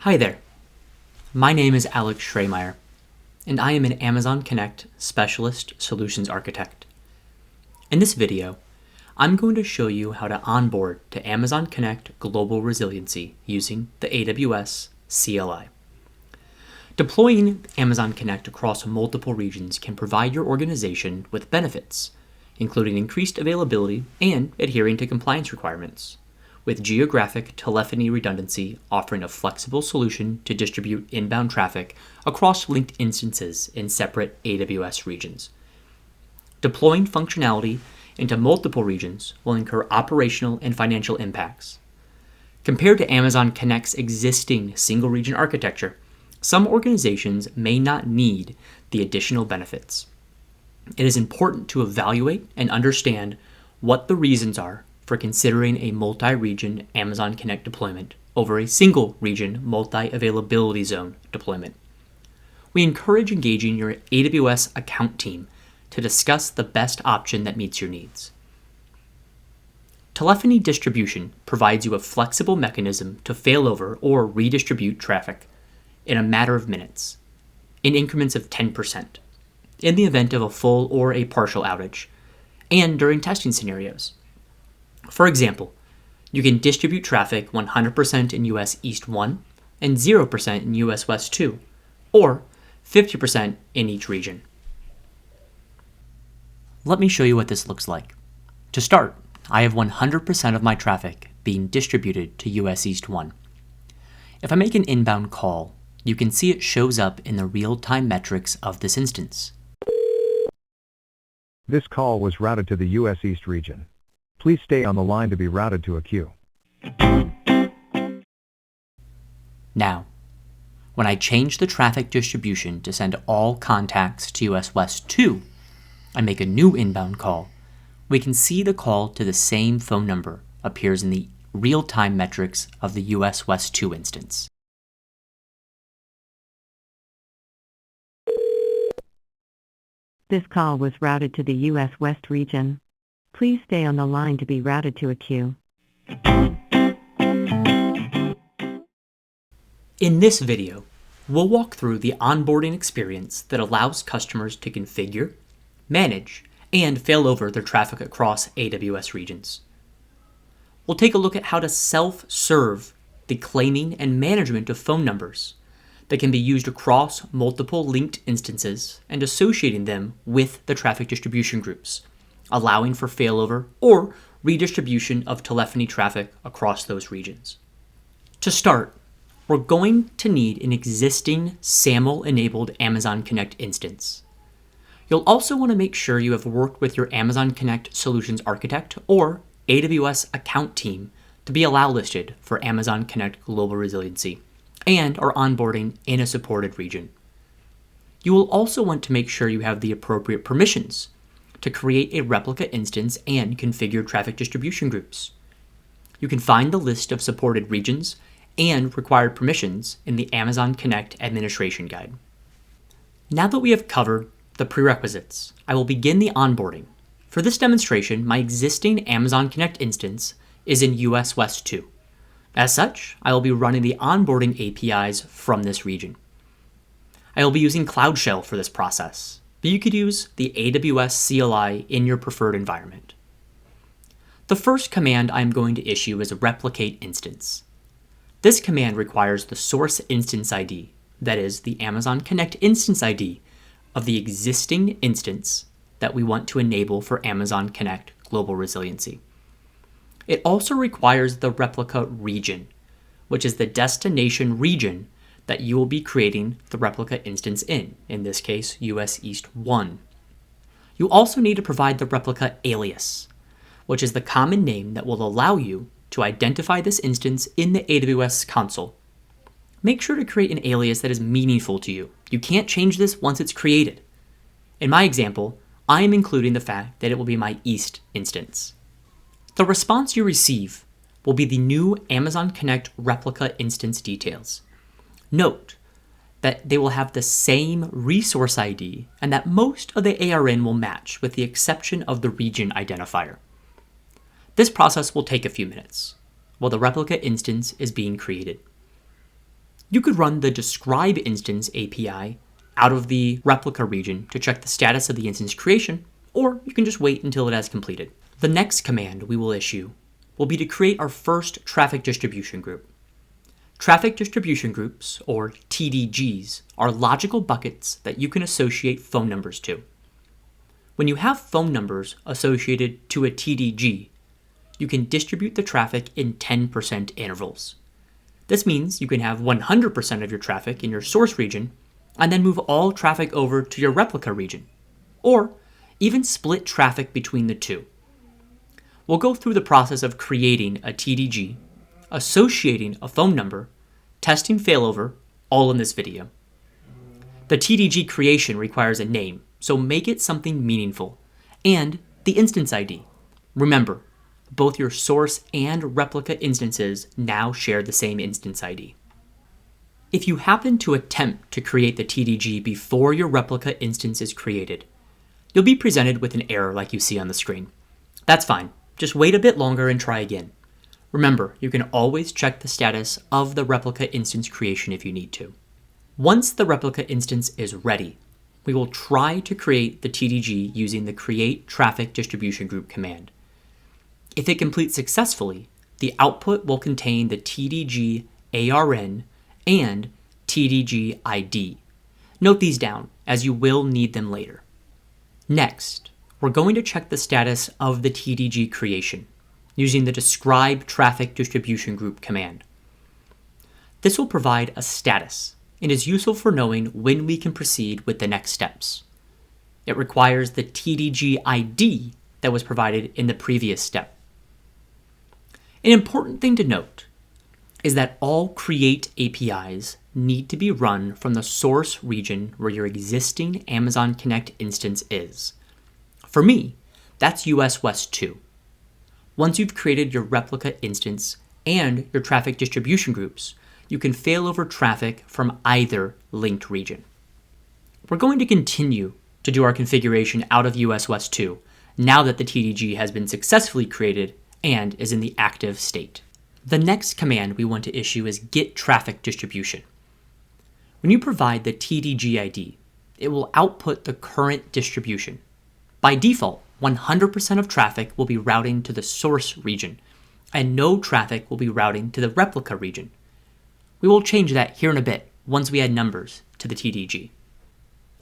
Hi there, my name is Alex Schremeyer, and I am an Amazon Connect Specialist Solutions Architect. In this video, I'm going to show you how to onboard to Amazon Connect Global Resiliency using the AWS CLI. Deploying Amazon Connect across multiple regions can provide your organization with benefits, including increased availability and adhering to compliance requirements, with geographic telephony redundancy offering a flexible solution to distribute inbound traffic across linked instances in separate AWS regions. Deploying functionality into multiple regions will incur operational and financial impacts. Compared to Amazon Connect's existing single region architecture, some organizations may not need the additional benefits. It is important to evaluate and understand what the reasons are for considering a multi-region Amazon Connect deployment over a single region multi-availability zone deployment. We encourage engaging your AWS account team to discuss the best option that meets your needs. Telephony distribution provides you a flexible mechanism to failover or redistribute traffic in a matter of minutes, in increments of 10%, in the event of a full or a partial outage, and during testing scenarios. For example, you can distribute traffic 100% in US East 1 and 0% in US West 2, or 50% in each region. Let me show you what this looks like. To start, I have 100% of my traffic being distributed to US East 1. If I make an inbound call, you can see it shows up in the real-time metrics of this instance. This call was routed to the US East region. Please stay on the line to be routed to a queue. Now, when I change the traffic distribution to send all contacts to US West 2 and make a new inbound call, we can see the call to the same phone number appears in the real-time metrics of the US West 2 instance. This call was routed to the US West region. Please stay on the line to be routed to a queue. In this video, we'll walk through the onboarding experience that allows customers to configure, manage, and fail over their traffic across AWS regions. We'll take a look at how to self-serve the claiming and management of phone numbers that can be used across multiple linked instances and associating them with the traffic distribution groups, allowing for failover or redistribution of telephony traffic across those regions. To start, we're going to need an existing SAML-enabled Amazon Connect instance. You'll also want to make sure you have worked with your Amazon Connect Solutions Architect or AWS account team to be allow listed for Amazon Connect Global Resiliency and are onboarding in a supported region. You will also want to make sure you have the appropriate permissions to create a replica instance and configure traffic distribution groups. You can find the list of supported regions and required permissions in the Amazon Connect Administration Guide. Now that we have covered the prerequisites, I will begin the onboarding. For this demonstration, my existing Amazon Connect instance is in US West 2. As such, I will be running the onboarding APIs from this region. I will be using Cloud Shell for this process, but you could use the AWS CLI in your preferred environment. The first command I'm going to issue is a replicate instance. This command requires the source instance ID, that is, the Amazon Connect instance ID of the existing instance that we want to enable for Amazon Connect Global Resiliency. It also requires the replica region, which is the destination region that you will be creating the replica instance in this case, US East 1. You also need to provide the replica alias, which is the common name that will allow you to identify this instance in the AWS console. Make sure to create an alias that is meaningful to you. You can't change this once it's created. In my example, I am including the fact that it will be my East instance. The response you receive will be the new Amazon Connect replica instance details. Note that they will have the same resource ID and that most of the ARN will match with the exception of the region identifier. This process will take a few minutes while the replica instance is being created. You could run the describe instance API out of the replica region to check the status of the instance creation, or you can just wait until it has completed. The next command we will issue will be to create our first traffic distribution group. Traffic distribution groups, or TDGs, are logical buckets that you can associate phone numbers to. When you have phone numbers associated to a TDG, you can distribute the traffic in 10% intervals. This means you can have 100% of your traffic in your source region and then move all traffic over to your replica region, or even split traffic between the two. We'll go through the process of creating a TDG, associating a phone number, testing failover, all in this video. The TDG creation requires a name, so make it something meaningful, and the instance ID. Remember, both your source and replica instances now share the same instance ID. If you happen to attempt to create the TDG before your replica instance is created, you'll be presented with an error like you see on the screen. That's fine. Just wait a bit longer and try again. Remember, you can always check the status of the replica instance creation if you need to. Once the replica instance is ready, we will try to create the TDG using the create traffic distribution group command. If it completes successfully, the output will contain the TDG ARN and TDG ID. Note these down, as you will need them later. Next, we're going to check the status of the TDG creation using the describe traffic distribution group command. This will provide a status and is useful for knowing when we can proceed with the next steps. It requires the TDG ID that was provided in the previous step. An important thing to note is that all create APIs need to be run from the source region where your existing Amazon Connect instance is. For me, that's US West 2. Once you've created your replica instance and your traffic distribution groups, you can failover traffic from either linked region. We're going to continue to do our configuration out of US West 2 now that the TDG has been successfully created and is in the active state. The next command we want to issue is get traffic distribution. When you provide the TDG ID, it will output the current distribution. By default, 100% of traffic will be routing to the source region, and no traffic will be routing to the replica region. We will change that here in a bit once we add numbers to the TDG.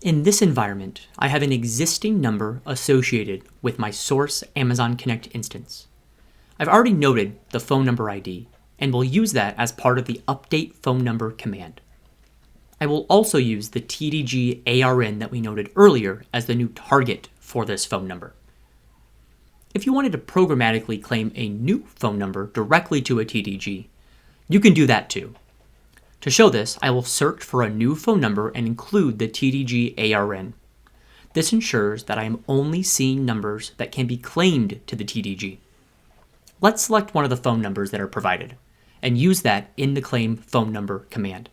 In this environment, I have an existing number associated with my source Amazon Connect instance. I've already noted the phone number ID and will use that as part of the update phone number command. I will also use the TDG ARN that we noted earlier as the new target for this phone number. If you wanted to programmatically claim a new phone number directly to a TDG, you can do that too. To show this, I will search for a new phone number and include the TDG ARN. This ensures that I am only seeing numbers that can be claimed to the TDG. Let's select one of the phone numbers that are provided and use that in the claim phone number command.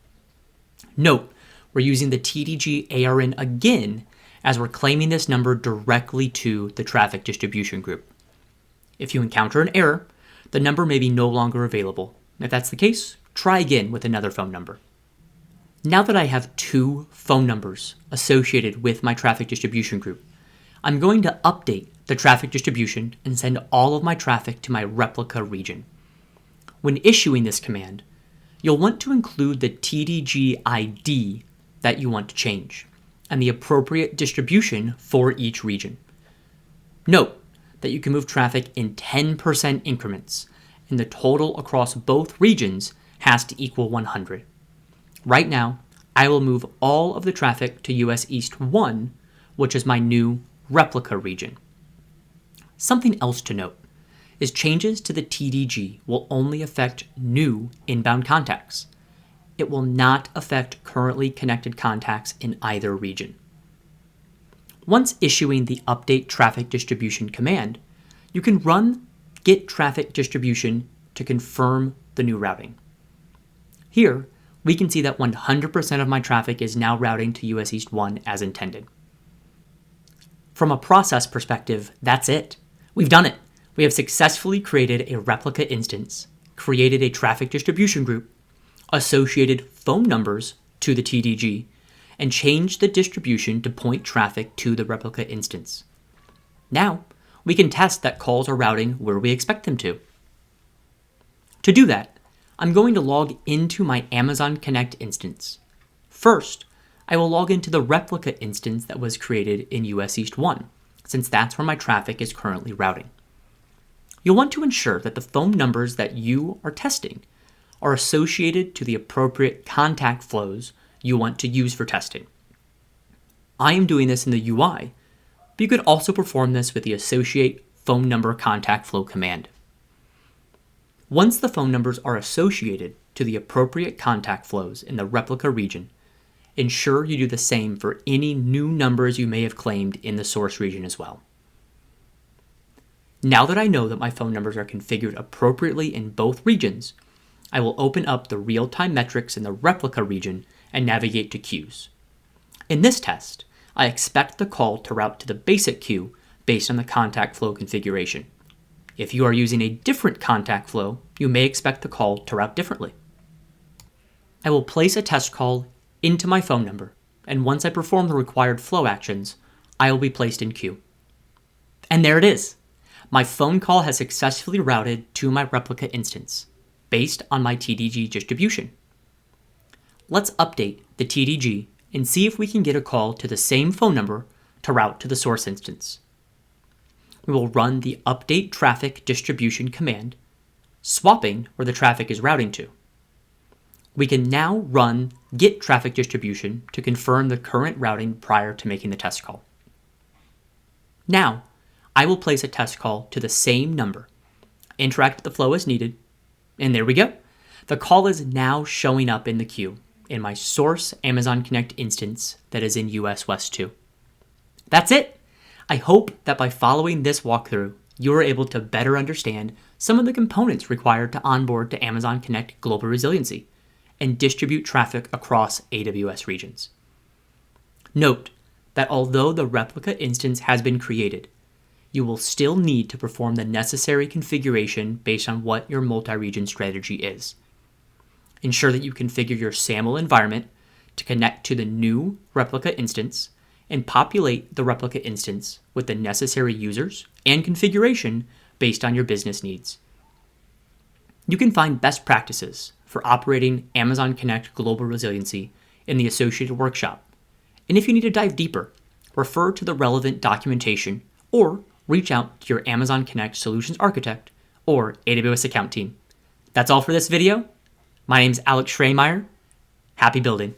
Note, we're using the TDG ARN again as we're claiming this number directly to the traffic distribution group. If you encounter an error, the number may be no longer available. If that's the case, try again with another phone number. Now that I have two phone numbers associated with my traffic distribution group, I'm going to update the traffic distribution and send all of my traffic to my replica region. When issuing this command, you'll want to include the TDG ID that you want to change and the appropriate distribution for each region. Note that you can move traffic in 10% increments, and the total across both regions has to equal 100. Right now, I will move all of the traffic to US East 1, which is my new replica region. Something else to note is changes to the TDG will only affect new inbound contacts. It will not affect currently connected contacts in either region. Once issuing the update traffic distribution command, you can run get traffic distribution to confirm the new routing. Here, we can see that 100% of my traffic is now routing to US East 1 as intended. From a process perspective, that's it. We've done it. We have successfully created a replica instance, created a traffic distribution group, associated phone numbers to the TDG, and change the distribution to point traffic to the replica instance. Now, we can test that calls are routing where we expect them to. To do that, I'm going to log into my Amazon Connect instance. First, I will log into the replica instance that was created in US East 1, since that's where my traffic is currently routing. You'll want to ensure that the phone numbers that you are testing are associated to the appropriate contact flows you want to use for testing. I am doing this in the UI, but you could also perform this with the associate phone number contact flow command. Once the phone numbers are associated to the appropriate contact flows in the replica region, ensure you do the same for any new numbers you may have claimed in the source region as well. Now that I know that my phone numbers are configured appropriately in both regions, I will open up the real-time metrics in the replica region and navigate to queues. In this test, I expect the call to route to the basic queue based on the contact flow configuration. If you are using a different contact flow, you may expect the call to route differently. I will place a test call into my phone number, and once I perform the required flow actions, I will be placed in queue. And there it is! My phone call has successfully routed to my replica instance, based on my TDG distribution. Let's update the TDG and see if we can get a call to the same phone number to route to the source instance. We will run the update traffic distribution command, swapping where the traffic is routing to. We can now run get traffic distribution to confirm the current routing prior to making the test call. Now, I will place a test call to the same number, interact with the flow as needed, and there we go. The call is now showing up in the queue in my source Amazon Connect instance that is in US West 2. That's it! I hope that by following this walkthrough, you are able to better understand some of the components required to onboard to Amazon Connect Global Resiliency and distribute traffic across AWS regions. Note that although the replica instance has been created, you will still need to perform the necessary configuration based on what your multi-region strategy is. Ensure that you configure your SAML environment to connect to the new replica instance and populate the replica instance with the necessary users and configuration based on your business needs. You can find best practices for operating Amazon Connect Global Resiliency in the associated workshop. And if you need to dive deeper, refer to the relevant documentation or reach out to your Amazon Connect Solutions Architect or AWS account team. That's all for this video. My name's Alex Schremeyer. Happy building.